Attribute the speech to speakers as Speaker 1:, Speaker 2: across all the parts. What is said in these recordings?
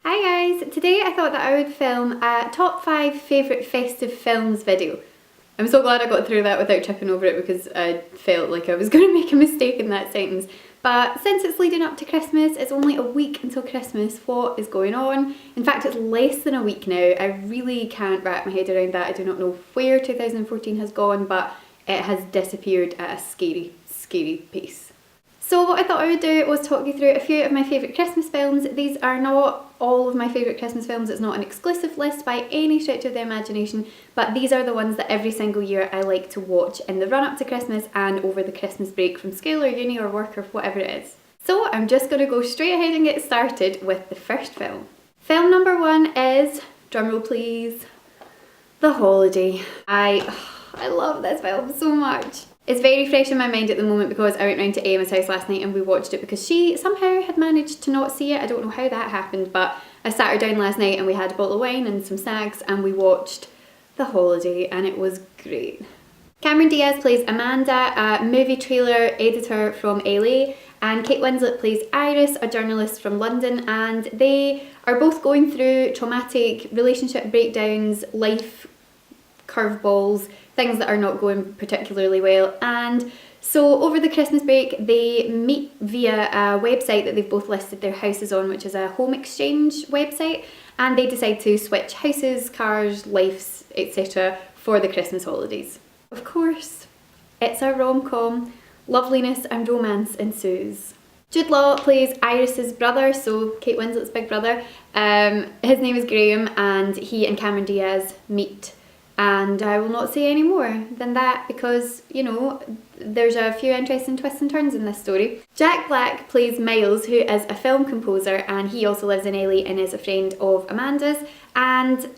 Speaker 1: Hi guys! Today I thought that I would film a top 5 favourite festive films video. I'm so glad I got through that without tripping over it because I felt like I was going to make a mistake in that sentence. But since it's leading up to Christmas, it's only a week until Christmas, what is going on? In fact, it's less than a week now. I really can't wrap my head around that. I do not know where 2014 has gone, but it has disappeared at a scary, scary pace. So what I thought I would do was talk you through a few of my favourite Christmas films. These are not all of my favourite Christmas films, it's not an exclusive list by any stretch of the imagination, but these are the ones that every single year I like to watch in the run up to Christmas and over the Christmas break from school or uni or work or whatever it is. So I'm just going to go straight ahead and get started with the first film. Film number 1 is, drumroll please, The Holiday. I love this film so much. It's very fresh in my mind at the moment because I went round to Emma's house last night and we watched it because she somehow had managed to not see it. I don't know how that happened, but I sat her down last night and we had a bottle of wine and some snacks and we watched The Holiday and it was great. Cameron Diaz plays Amanda, a movie trailer editor from LA, and Kate Winslet plays Iris, a journalist from London, and they are both going through traumatic relationship breakdowns, life curveballs, things that are not going particularly well, and so over the Christmas break they meet via a website that they've both listed their houses on, which is a home exchange website, and they decide to switch houses, cars, lives, etc. for the Christmas holidays. Of course, it's a rom-com. Loveliness and romance ensues. Jude Law plays Iris's brother, so Kate Winslet's big brother. His name is Graham and he and Cameron Diaz meet. And I will not say any more than that because, you know, there's a few interesting twists and turns in this story. Jack Black plays Miles, who is a film composer, and he also lives in LA and is a friend of Amanda's. And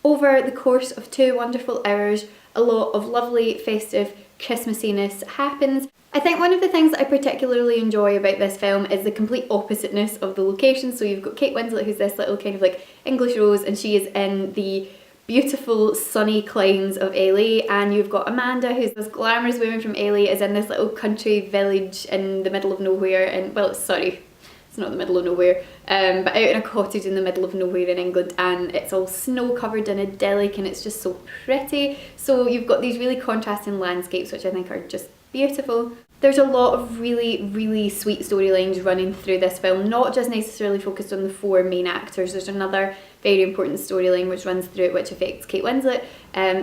Speaker 1: over the course of 2 wonderful hours, a lot of lovely, festive Christmassiness happens. I think one of the things that I particularly enjoy about this film is the complete oppositeness of the location. So you've got Kate Winslet, who's this little kind of like English rose, and she is in the beautiful sunny climes of LA, and you've got Amanda, who's this glamorous woman from LA, is in this little country village in the middle of nowhere, and well, sorry, it's not the middle of nowhere, but out in a cottage in the middle of nowhere in England, and it's all snow covered and idyllic and it's just so pretty. So you've got these really contrasting landscapes which I think are just beautiful. There's a lot of really, really sweet storylines running through this film, not just necessarily focused on the 4 main actors. There's another very important storyline which runs through it which affects Kate Winslet,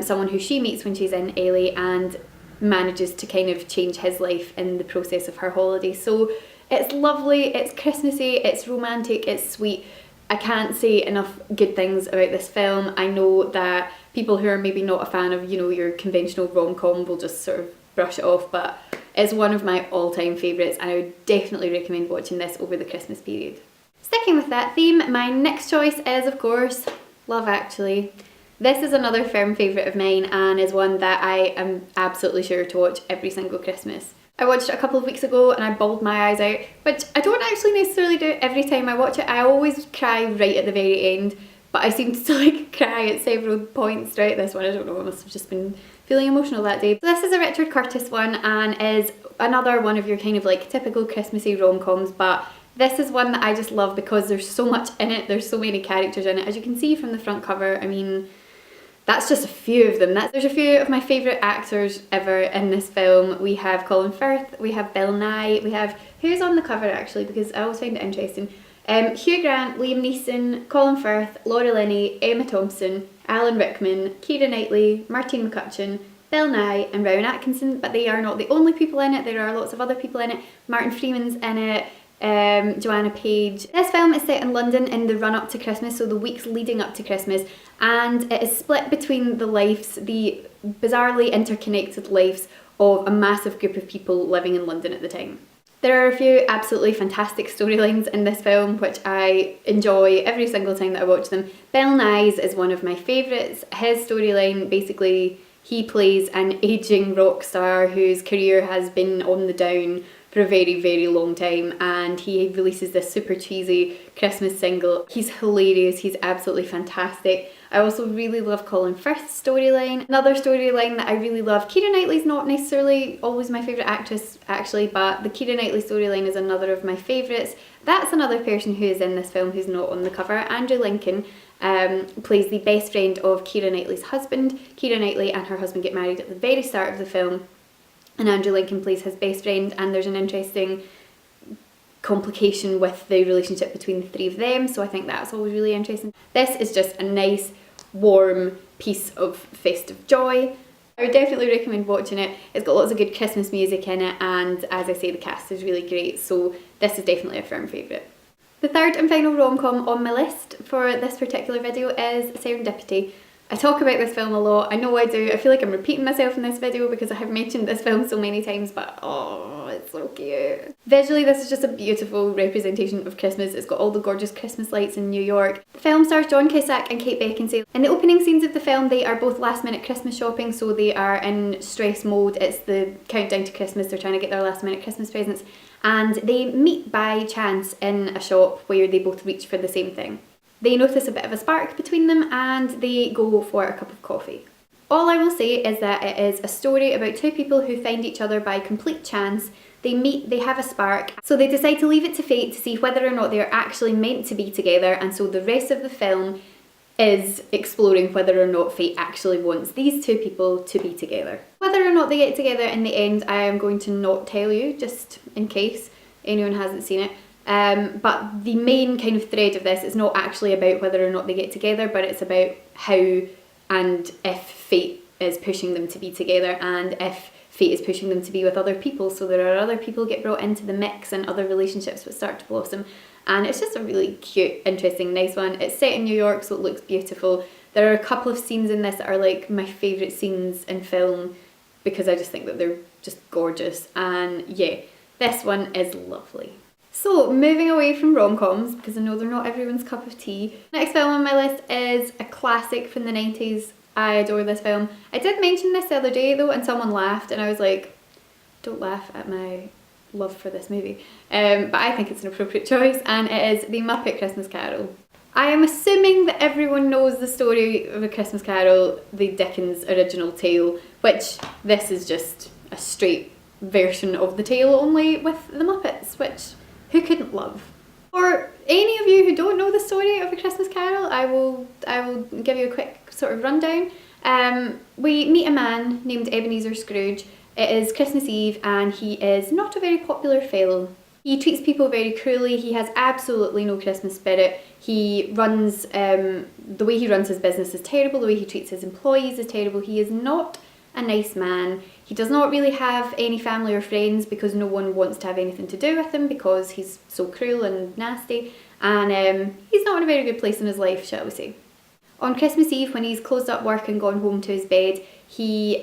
Speaker 1: someone who she meets when she's in LA and manages to kind of change his life in the process of her holiday. So it's lovely, it's Christmassy, it's romantic, it's sweet. I can't say enough good things about this film. I know that people who are maybe not a fan of, you know, your conventional rom-com will just sort of brush it off, but it's one of my all-time favourites and I would definitely recommend watching this over the Christmas period. Sticking with that theme, my next choice is, of course, Love Actually. This is another firm favourite of mine and is one that I am absolutely sure to watch every single Christmas. I watched it a couple of weeks ago and I bawled my eyes out, which I don't actually necessarily do every time I watch it. I always cry right at the very end, but I seem to like cry at several points throughout this one. I don't know, I must have just been feeling emotional that day. So this is a Richard Curtis one and is another one of your kind of like typical Christmassy rom-coms, but this is one that I just love because there's so much in it, there's so many characters in it. As you can see from the front cover, I mean, that's just a few of them. There's a few of my favourite actors ever in this film. We have Colin Firth, we have Bill Nye, we have, who's on the cover actually because I always find it interesting, Hugh Grant, Liam Neeson, Colin Firth, Laura Linney, Emma Thompson, Alan Rickman, Keira Knightley, Martine McCutcheon, Bill Nye and Rowan Atkinson, but they are not the only people in it, there are lots of other people in it. Martin Freeman's in it, Joanna Page. This film is set in London in the run up to Christmas, so the weeks leading up to Christmas, and it is split between the lives, the bizarrely interconnected lives of a massive group of people living in London at the time. There are a few absolutely fantastic storylines in this film which I enjoy every single time that I watch them. Bill Nye's is one of my favourites. His storyline, basically he plays an ageing rock star whose career has been on the down for a very, very long time, and he releases this super cheesy Christmas single. He's hilarious, he's absolutely fantastic. I also really love Colin Firth's storyline. Another storyline that I really love, Keira Knightley's not necessarily always my favourite actress actually, but the Keira Knightley storyline is another of my favourites. That's another person who is in this film who's not on the cover. Andrew Lincoln plays the best friend of Keira Knightley's husband. Keira Knightley and her husband get married at the very start of the film, and Andrew Lincoln plays his best friend, and there's an interesting complication with the relationship between the three of them, so I think that's always really interesting. This is just a nice, warm piece of festive joy. I would definitely recommend watching it. It's got lots of good Christmas music in it, and as I say, the cast is really great, so this is definitely a firm favourite. The third and final rom-com on my list for this particular video is Serendipity. I talk about this film a lot, I know I do. I feel like I'm repeating myself in this video because I have mentioned this film so many times, but oh, it's so cute. Visually, this is just a beautiful representation of Christmas. It's got all the gorgeous Christmas lights in New York. The film stars John Cusack and Kate Beckinsale. In the opening scenes of the film, they are both last minute Christmas shopping, so they are in stress mode. It's the countdown to Christmas, they're trying to get their last minute Christmas presents, and they meet by chance in a shop where they both reach for the same thing. They notice a bit of a spark between them and they go for a cup of coffee. All I will say is that it is a story about two people who find each other by complete chance. They meet, they have a spark, so they decide to leave it to fate to see whether or not they're actually meant to be together, and so the rest of the film is exploring whether or not fate actually wants these two people to be together. Whether or not they get together in the end, I am going to not tell you, just in case anyone hasn't seen it. But the main kind of thread of this is not actually about whether or not they get together, but it's about how and if fate is pushing them to be together, and if fate is pushing them to be with other people. So there are other people get brought into the mix and other relationships will start to blossom. And it's just a really cute, interesting, nice one. It's set in New York, so it looks beautiful. There are a couple of scenes in this that are like my favourite scenes in film because I just think that they're just gorgeous. And yeah, this one is lovely. So, moving away from rom-coms, because I know they're not everyone's cup of tea, next film on my list is a classic from the 90s. I adore this film. I did mention this the other day though, and someone laughed, and I was like, don't laugh at my love for this movie. But I think it's an appropriate choice, and it is The Muppet Christmas Carol. I am assuming that everyone knows the story of A Christmas Carol, the Dickens original tale, which this is just a straight version of the tale, only with the Muppets, which who couldn't love? For any of you who don't know the story of A Christmas Carol, I will give you a quick sort of rundown. We meet a man named Ebenezer Scrooge. It is Christmas Eve and he is not a very popular fellow. He treats people very cruelly, he has absolutely no Christmas spirit. He runs, the way he runs his business is terrible, the way he treats his employees is terrible. He is not a nice man. He does not really have any family or friends because no one wants to have anything to do with him because he's so cruel and nasty, and he's not in a very good place in his life, shall we say. On Christmas Eve, when he's closed up work and gone home to his bed, he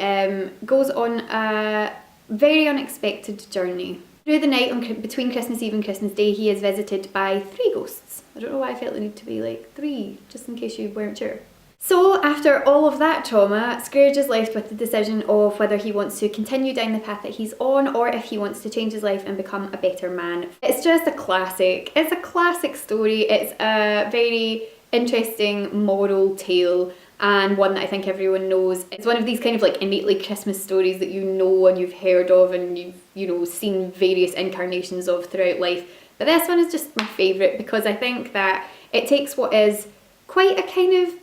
Speaker 1: goes on a very unexpected journey. Through the night between Christmas Eve and Christmas Day, he is visited by 3 ghosts. I don't know why I felt the need to be like 3, just in case you weren't sure. So after all of that trauma, Scrooge is left with the decision of whether he wants to continue down the path that he's on or if he wants to change his life and become a better man. It's just a classic. It's a classic story. It's a very interesting moral tale and one that I think everyone knows. It's one of these kind of like innately Christmas stories that you know and you've heard of and you've seen various incarnations of throughout life. But this one is just my favourite because I think that it takes what is quite a kind of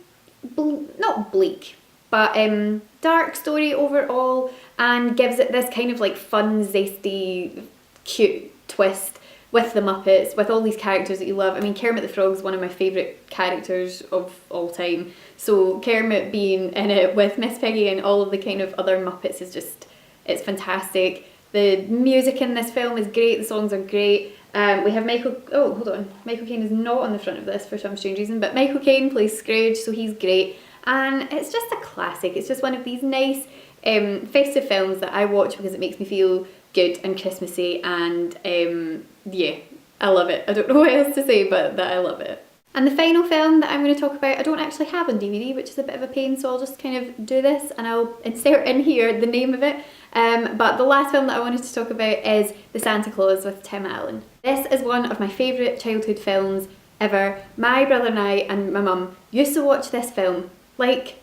Speaker 1: not bleak, but dark story overall and gives it this kind of like fun, zesty, cute twist with the Muppets, with all these characters that you love. I mean, Kermit the Frog is one of my favourite characters of all time, so Kermit being in it with Miss Piggy and all of the kind of other Muppets is just, it's fantastic. The music in this film is great, the songs are great. We have Michael Caine is not on the front of this for some strange reason, but Michael Caine plays Scrooge, so he's great. And it's just a classic. It's just one of these nice festive films that I watch because it makes me feel good and Christmassy, and yeah, I love it. I don't know what else to say but that I love it. And the final film that I'm going to talk about I don't actually have on DVD, which is a bit of a pain, so I'll just kind of do this and I'll insert in here the name of it. But the last film that I wanted to talk about is The Santa Claus with Tim Allen. This is one of my favourite childhood films ever. My brother and I and my mum used to watch this film, like,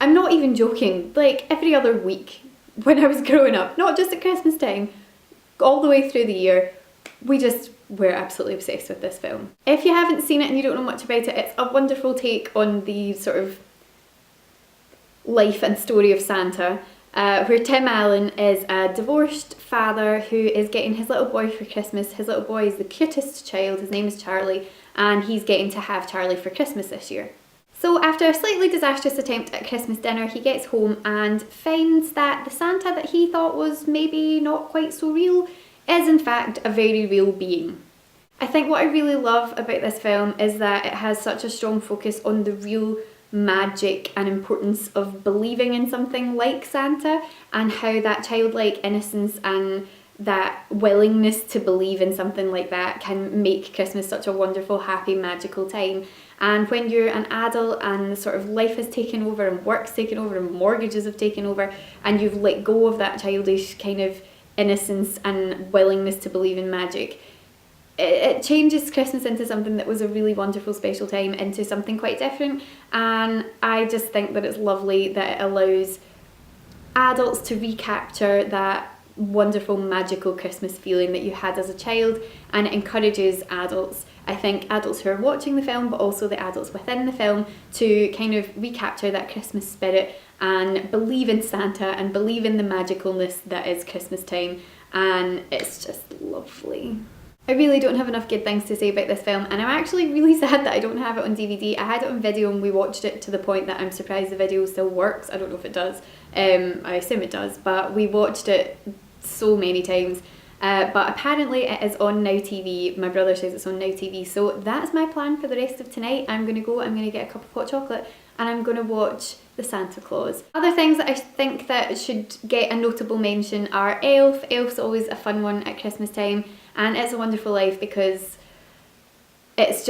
Speaker 1: I'm not even joking, like every other week when I was growing up, not just at Christmas time, all the way through the year. We're absolutely obsessed with this film. If you haven't seen it and you don't know much about it, it's a wonderful take on the sort of life and story of Santa, where Tim Allen is a divorced father who is getting his little boy for Christmas. His little boy is the cutest child, his name is Charlie, and he's getting to have Charlie for Christmas this year. So after a slightly disastrous attempt at Christmas dinner, he gets home and finds that the Santa that he thought was maybe not quite so real is in fact a very real being. I think what I really love about this film is that it has such a strong focus on the real magic and importance of believing in something like Santa, and how that childlike innocence and that willingness to believe in something like that can make Christmas such a wonderful, happy, magical time. And when you're an adult and sort of life has taken over and work's taken over and mortgages have taken over and you've let go of that childish kind of innocence and willingness to believe in magic, it changes Christmas into something that was a really wonderful special time into something quite different. And I just think that it's lovely that it allows adults to recapture that wonderful magical Christmas feeling that you had as a child, and it encourages adults, I think adults who are watching the film but also the adults within the film, to kind of recapture that Christmas spirit and believe in Santa and believe in the magicalness that is Christmas time, and it's just lovely. I really don't have enough good things to say about this film, and I'm actually really sad that I don't have it on DVD. I had it on video and we watched it to the point that I'm surprised the video still works. I don't know if it does. I assume it does, but we watched it so many times. But apparently it is on Now TV. My brother says it's on Now TV, so that's my plan for the rest of tonight. I'm going to get a cup of hot chocolate and I'm going to watch The Santa Claus. Other things that I think that should get a notable mention are Elf. Elf's always a fun one at Christmas time, and It's a Wonderful Life because it's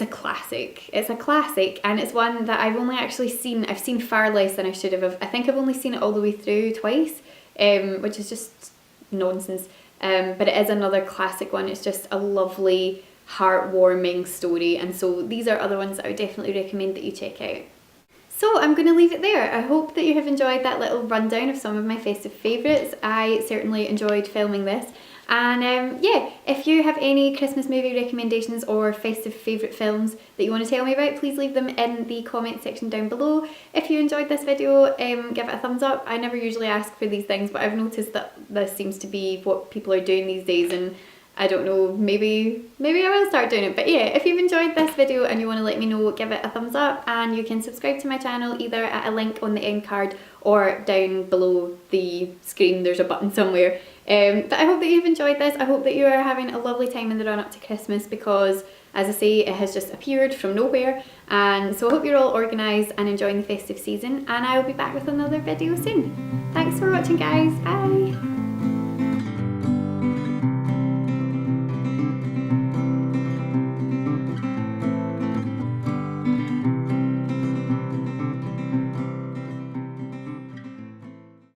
Speaker 1: a classic. It's a classic, and it's one that I've only actually seen, I've seen far less than I should have. I think I've only seen it all the way through twice, which is just nonsense. But it is another classic one. It's just a lovely, heartwarming story, and so these are other ones that I would definitely recommend that you check out. So I'm going to leave it there. I hope that you have enjoyed that little rundown of some of my festive favourites. I certainly enjoyed filming this. And yeah, if you have any Christmas movie recommendations or festive favourite films that you want to tell me about, please leave them in the comment section down below. If you enjoyed this video, give it a thumbs up. I never usually ask for these things, but I've noticed that this seems to be what people are doing these days, and I don't know, maybe I will start doing it. But yeah, if you've enjoyed this video and you want to let me know, give it a thumbs up, and you can subscribe to my channel either at a link on the end card or down below the screen. There's a button somewhere. But I hope that you've enjoyed this. I hope that you are having a lovely time in the run up to Christmas, because as I say, it has just appeared from nowhere, and so I hope you're all organised and enjoying the festive season, and I will be back with another video soon. Thanks for watching, guys. Bye!